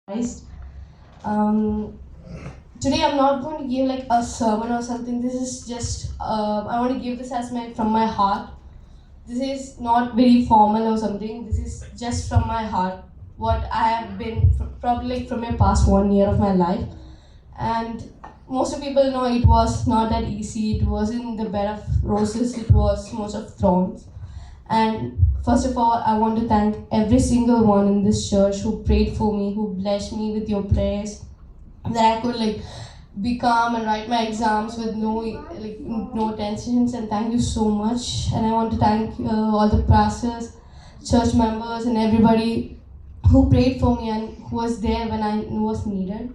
Christ. Um, Today I'm not going to give like a sermon or something. This is just I want to give this as my from my heart. This is not very formal or something. This is just from my heart. What I have been probably like from my past 1 year of my life, and most of people know it was not that easy. It wasn't the bed of roses. It was most of thorns. And first of all, I want to thank every single one in this church who prayed for me, who blessed me with your prayers, that I could like be calm and write my exams with no tensions. And thank you so much. And I want to thank all the pastors, church members, and everybody who prayed for me and who was there when I was needed.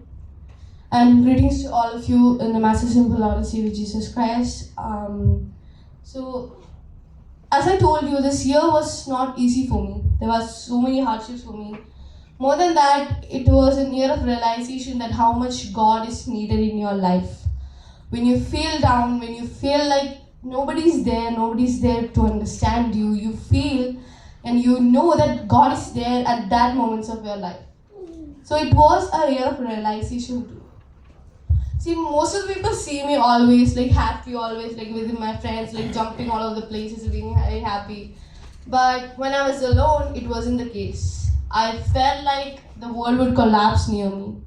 And greetings to all of you in the Massive Simple Lord and Savior Jesus Christ. So as I told you, this year was not easy for me. There were so many hardships for me. More than that, it was a year of realization that how much God is needed in your life. When you feel down, when you feel like nobody's there to understand you, you feel and you know that God is there at that moments of your life. So it was a year of realization too. See, most of the people see me always like happy, always like with my friends, like jumping all over the places, being very happy. But when I was alone, it wasn't the case. I felt like the world would collapse near me.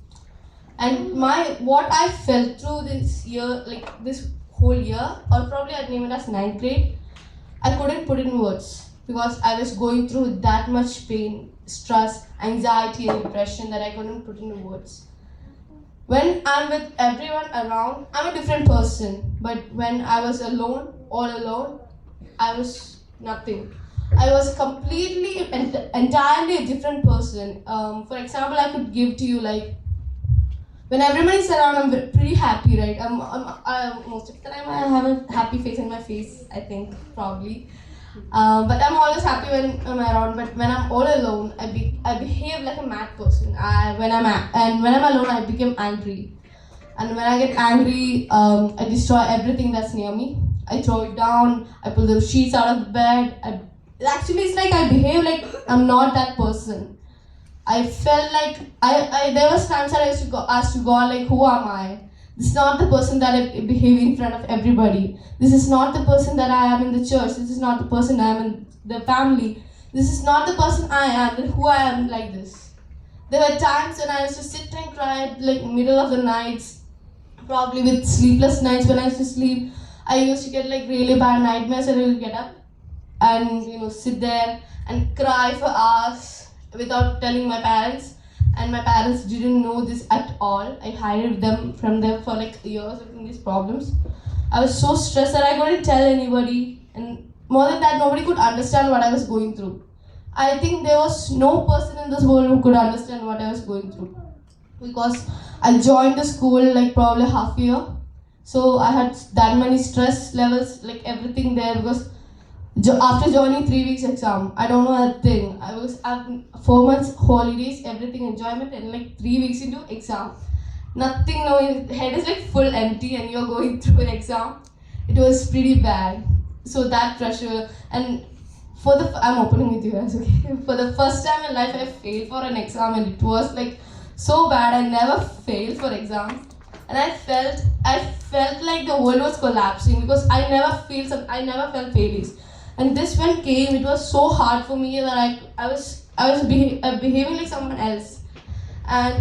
And what I felt through this year, like this whole year, or probably I'd name it as ninth grade, I couldn't put in words because I was going through that much pain, stress, anxiety, and depression that I couldn't put into words. When I'm with everyone around, I'm a different person. But when I was alone, all alone, I was nothing. I was completely, entirely a different person. For example, I could give to you like, when everybody's around, I'm pretty happy, right? Most of the time, I have a happy face in my face, I think, probably. But I'm always happy when I'm around. But when I'm all alone, I behave like a mad person. When I'm alone, I become angry. And when I get angry, I destroy everything that's near me. I throw it down. I pull the sheets out of the bed. Actually, it's like I behave like I'm not that person. I felt like there was times that I used to ask to God like, who am I? This is not the person that I behave in front of everybody. This is not the person that I am in the church. This is not the person I am in the family. This is not the person I am and who I am like this. There were times when I used to sit and cry at like middle of the nights, probably with sleepless nights when I used to sleep. I used to get like really bad nightmares and I would get up and sit there and cry for hours without telling my parents. And my parents didn't know this at all. I hid them from them for like years with these problems. I was so stressed that I couldn't tell anybody. And more than that, nobody could understand what I was going through. I think there was no person in this world who could understand what I was going through. Because I joined the school like probably half a year. So I had that many stress levels, like everything there because after joining 3 weeks exam, I don't know a thing. I was at 4 months holidays, everything enjoyment, and like 3 weeks into exam. Nothing, no, head is like full empty and you're going through an exam. It was pretty bad. So that pressure, and I'm opening with you guys, okay? For the first time in life, I failed for an exam and it was like so bad. I never failed for exams. And I felt like the world was collapsing because I never felt failures. And this one came, it was so hard for me that I was behaving like someone else. And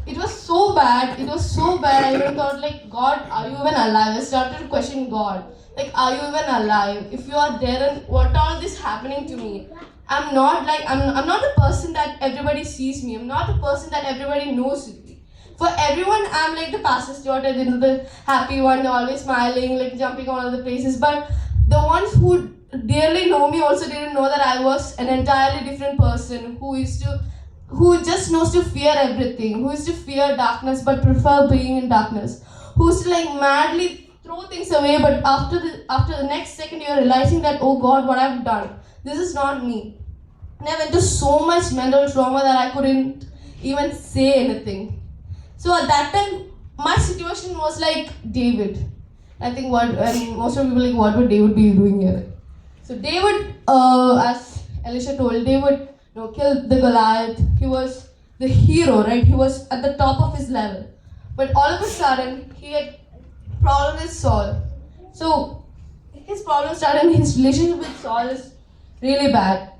it was so bad, I even thought like, God, are you even alive? I started to question God. Like, are you even alive? If you are there, then what all this happening to me? I'm not the person that everybody sees me. I'm not the person that everybody knows me. For everyone, I'm like the pastor's daughter, the happy one, always smiling, like jumping all over the places. But the ones who dearly know me also didn't know that I was an entirely different person who just knows to fear everything, who used to fear darkness but prefer being in darkness, who used to like madly throw things away, but after the next second you're realizing that, oh God, what I've done, this is not me. And I went to so much mental trauma that I couldn't even say anything. So at that time, my situation was like David. I think most of people like, what would David be doing here? So David, as Elisha told, David kill the Goliath. He was the hero, right? He was at the top of his level. But all of a sudden, he had problem with Saul. So his problem started, and his relationship with Saul is really bad.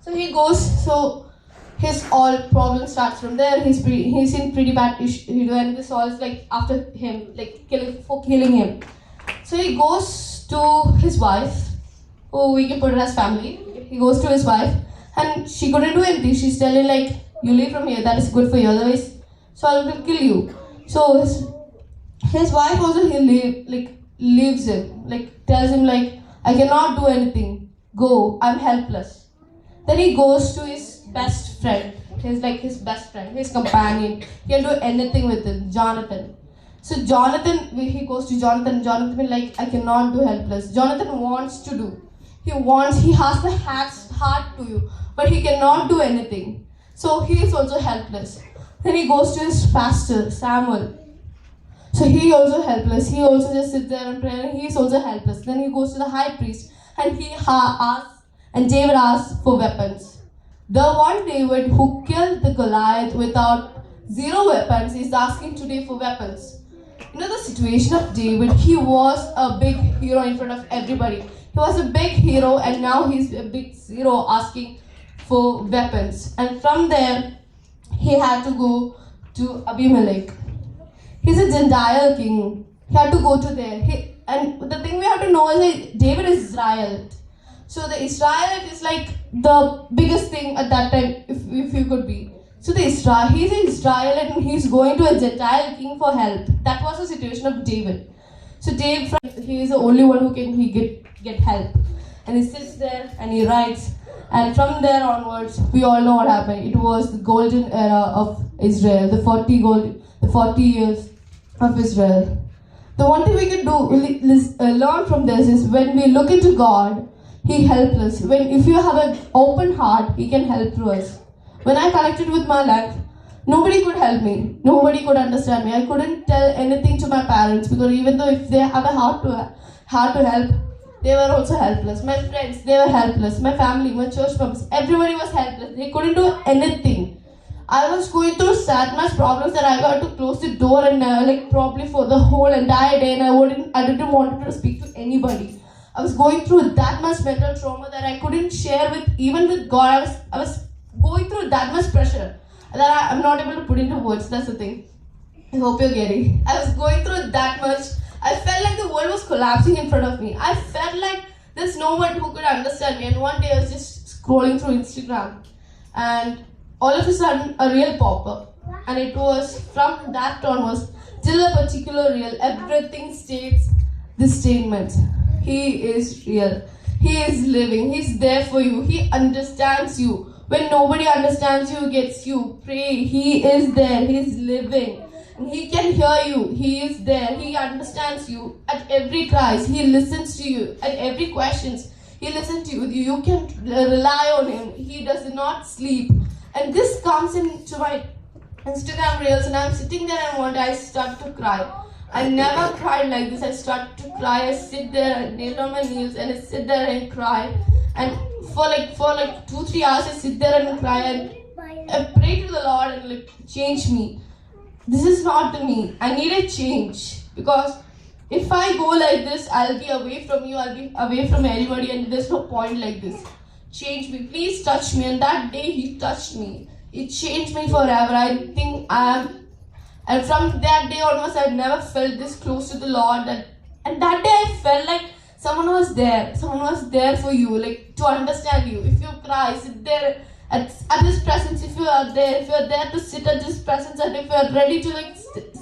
So he goes, so his all problem starts from there. He's in pretty bad issue, and this Saul is like after him, like killing him. So he goes to his wife, who we can put her as family. He goes to his wife, and she couldn't do anything. She's telling like, you leave from here, that is good for you, otherwise Saul will kill you. So his wife also leaves him, like tells him like, I cannot do anything, go, I'm helpless. Then he goes to his best friend, his best friend, his companion. He can do anything with him, Jonathan. So he goes to Jonathan. Jonathan is like, I cannot do helpless. Jonathan wants to do. He has the heart to you, but he cannot do anything. So he is also helpless. Then he goes to his pastor, Samuel. So he also helpless. He also just sits there and pray, and he is also helpless. Then he goes to the high priest, and David asks for weapons. The one David who killed the Goliath without 0 weapons is asking today for weapons. You know the situation of David, he was a big hero in front of everybody. He was a big hero, and now he's a big zero asking for weapons. And from there, he had to go to Abimelech. He's a Gentile king. He had to go to there. And the thing we have to know is that David is Israelite. So the Israelite is like the biggest thing at that time, if you could be. So he's an Israelite, and he's going to a Gentile king for help. That was the situation of David. So David, he is the only one who can get help. And he sits there and he writes. And from there onwards, we all know what happened. It was the golden era of Israel, the 40 years of Israel. The one thing we can learn from this is when we look into God, He helps us. If you have an open heart, He can help through us. When I connected with my life, nobody could help me. Nobody could understand me. I couldn't tell anything to my parents, because even though if they have a heart to help, they were also helpless. My friends, they were helpless. My family, my church members, everybody was helpless. They couldn't do anything. I was going through sad much problems that I got to close the door and probably for the whole entire day, and I didn't want to speak to anybody. I was going through that much mental trauma that I couldn't share even with God. I was going through that much pressure that I'm not able to put into words. That's the thing. I hope you're getting. I was going through that much. I felt like the world was collapsing in front of me. I felt like there's no one who could understand me. And one day I was just scrolling through Instagram, and all of a sudden a reel popped up. And it was from that onwards till a particular reel, everything states this statement: He is real. He is living. He's there for you. He understands you. When nobody understands you, gets you, pray. He is there. He is living. He can hear you. He is there. He understands you at every cry. He listens to you at every questions. He listens to you. You can rely on Him. He does not sleep. And this comes into my Instagram reels, and I'm sitting there, and one day I start to cry. I never cried like this. I start to cry. I sit there, I kneel on my knees, and I sit there and cry. And for 2-3 hours, I sit there and cry, and I pray to the Lord and change me. This is not to me. I need a change, because if I go like this, I'll be away from you. I'll be away from anybody, and there's no point like this. Change me. Please touch me. And that day He touched me. It changed me forever. I think I am. And from that day onwards, I never felt this close to the Lord. And that day I felt like someone was there. Someone was there for you, to understand you. If you cry, sit there at His presence. If you are there to sit at His presence, and if you are ready to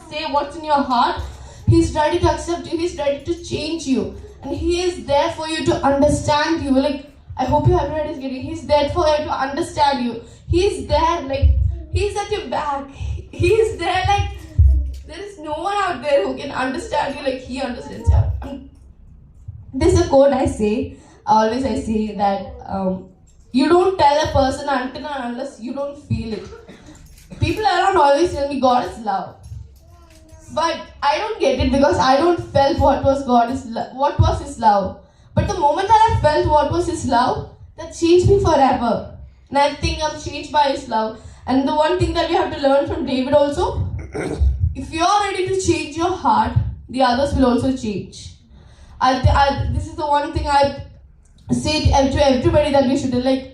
say what's in your heart, He's ready to accept you. He's ready to change you. And He is there for you to understand you. I hope you everybody is getting. He's there for you to understand you. He's there, He's at your back. He's there, there is no one out there who can understand you like He understands you. This is a quote I say. I say that you don't tell a person until and unless you don't feel it. People around always tell me God is love. But I don't get it, because I don't felt what was His love. But the moment that I felt what was His love, that changed me forever. And I think I'm changed by His love. And the one thing that we have to learn from David also, if you are ready to change your heart, the others will also change. This is the one thing I say to everybody, that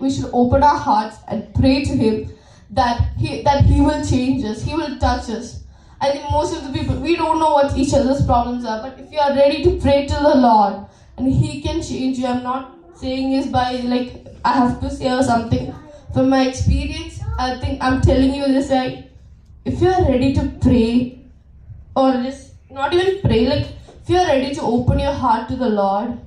we should open our hearts and pray to Him that He will change us, He will touch us. I think most of the people, we don't know what each other's problems are, but if you are ready to pray to the Lord and He can change you, I'm not saying this by I have to say or something. From my experience, I think I'm telling you this, if you are ready to pray, or just not even pray, if you are ready to open your heart to the Lord,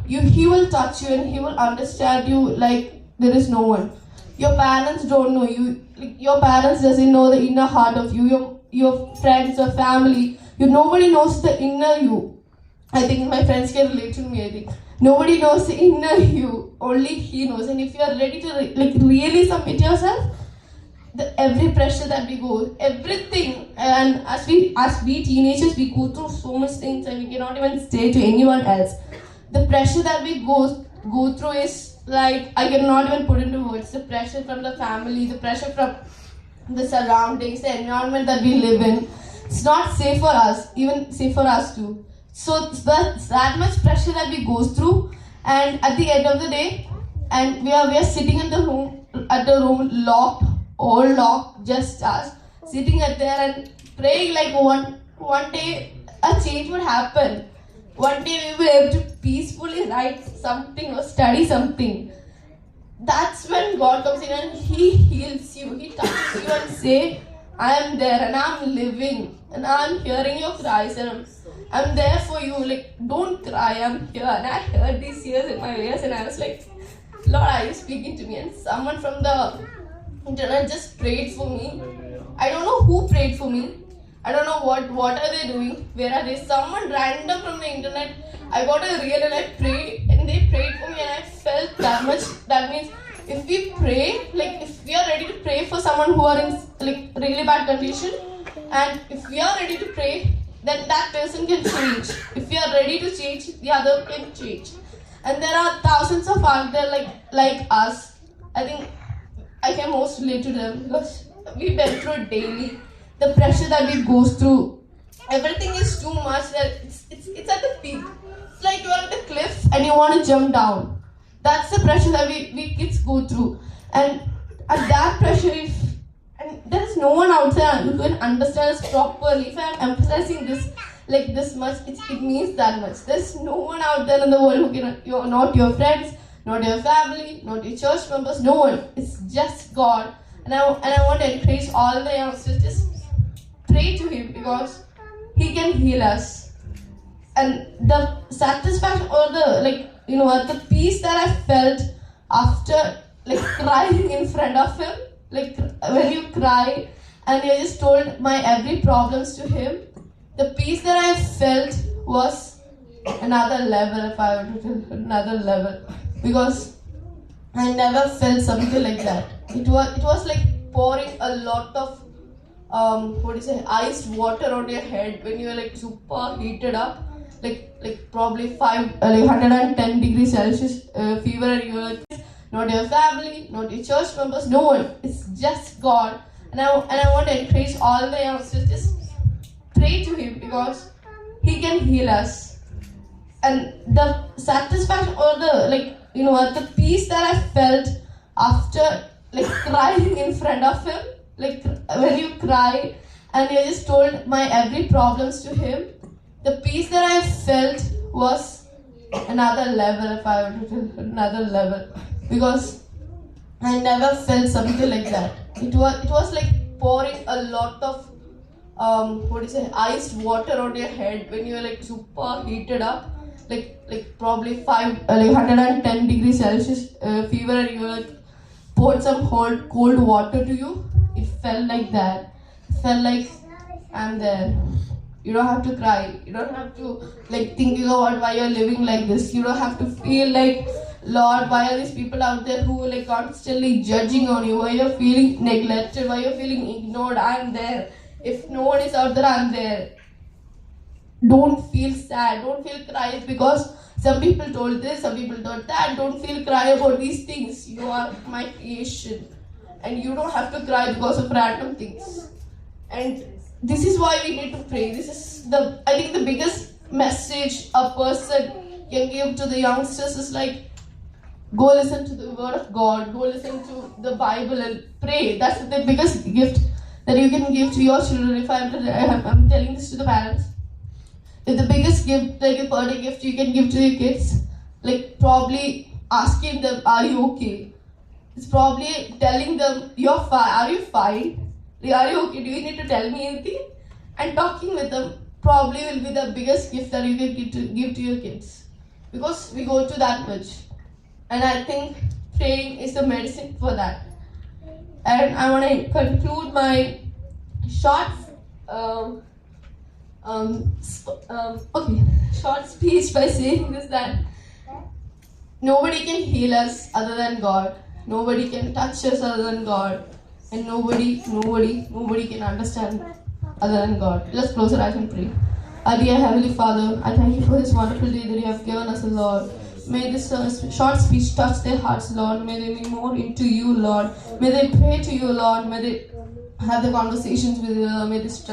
He will touch you and He will understand you like there is no one. Your parents don't know you. Your parents doesn't know the inner heart of you. Your friends or family, nobody knows the inner you. I think my friends can relate to me. I think nobody knows the inner you. Only He knows. And if you are ready to really submit yourself, every pressure that we go, everything, and as we teenagers, we go through so much things and we cannot even say to anyone else. The pressure that we go through is I cannot even put into words. The pressure from the family, the pressure from the surroundings, the environment that we live in. It's not safe for us, even safe for us too. So that's that much pressure that we go through, and at the end of the day, and we are sitting in the room, locked, all locked, just us, sitting at there and praying one day a change would happen. One day we will be able to peacefully write something or study something. That's when God comes in and He heals you. He touches you and say, I am there and I'm living and I'm hearing your cries and I'm there for you. Don't cry, I'm here. And I heard these tears in my ears and I was like, Lord, are you speaking to me? And someone from the internet just prayed for me. I don't know who prayed for me. I don't know what are they doing. Where are they? Someone random from the internet. I got a reel and I prayed and they prayed for me and I felt that much. That means if we pray, if we are ready to pray for someone who are in really bad condition, and if we are ready to pray, then that person can change. If we are ready to change, the other can change. And there are thousands of out there like us. I think I can most relate to them because we went through it daily. The pressure that we go through, everything is too much that it's at the peak. It's like you are at the cliff and you want to jump down. That's the pressure that we kids go through. And at that pressure, and there is no one out there who can understand us properly. If I am emphasizing this this much, it means that much. There's no one out there in the world who can, not your friends, not your family, not your church members, no one. It's just God. And I want to encourage all the youngsters, just pray to Him because He can heal us. And the satisfaction or the peace that I felt after crying in front of Him, when you cry and you just told my every problems to Him, the peace that I felt was another level. If I were to tell another level, because I never felt something like that. It was like pouring a lot of iced water on your head when you were super heated up, probably 110 degrees Celsius fever, and you were not your family, not your church members, no one. It's just God. And I want to encourage all the youngsters, just pray to Him because He can heal us. And the satisfaction or the peace that I felt after crying in front of Him, when you cry and you just told my every problems to Him, the peace that I felt was another level. If I were to tell another level, because I never felt something like that. It was like pouring a lot of iced water on your head when you were super heated up, probably 110 degrees Celsius fever, and you poured some cold water to you. It felt like that. It felt like I'm there. You don't have to cry. You don't have to thinking about why you're living like this. You don't have to feel Lord, why are these people out there who constantly judging on you? Why you're feeling neglected? Why you're feeling ignored? I'm there. If no one is out there, I'm there. Don't feel sad. Don't feel cry because some people told this, some people told that. Don't feel cry about these things. You are my creation. and you don't have to cry because of random things. And this is why we need to pray. This is I think the biggest message a person can give to the youngsters is like, go listen to the word of God, go listen to the Bible and pray. That's the biggest gift that you can give to your children. If I'm telling this to the parents, if the biggest gift, like a birthday gift you can give to your kids, like probably asking them, are you okay? It's probably telling them, you're fine, are you fine? Like, are you okay? Do you need to tell me anything? And talking with them probably will be the biggest gift that you can give to your kids. Because we go to that much. And I think praying is the medicine for that. And I want to conclude my short short speech by saying this, that nobody can heal us other than God. Nobody can touch us other than God. And nobody can understand other than God. Let's close our eyes and pray. Our dear Heavenly Father, I thank you for this wonderful day that you have given us, Lord. May this short speech touch their hearts, Lord. May they be more into you, Lord. May they pray to you, Lord. May they have the conversations with you, Lord. May they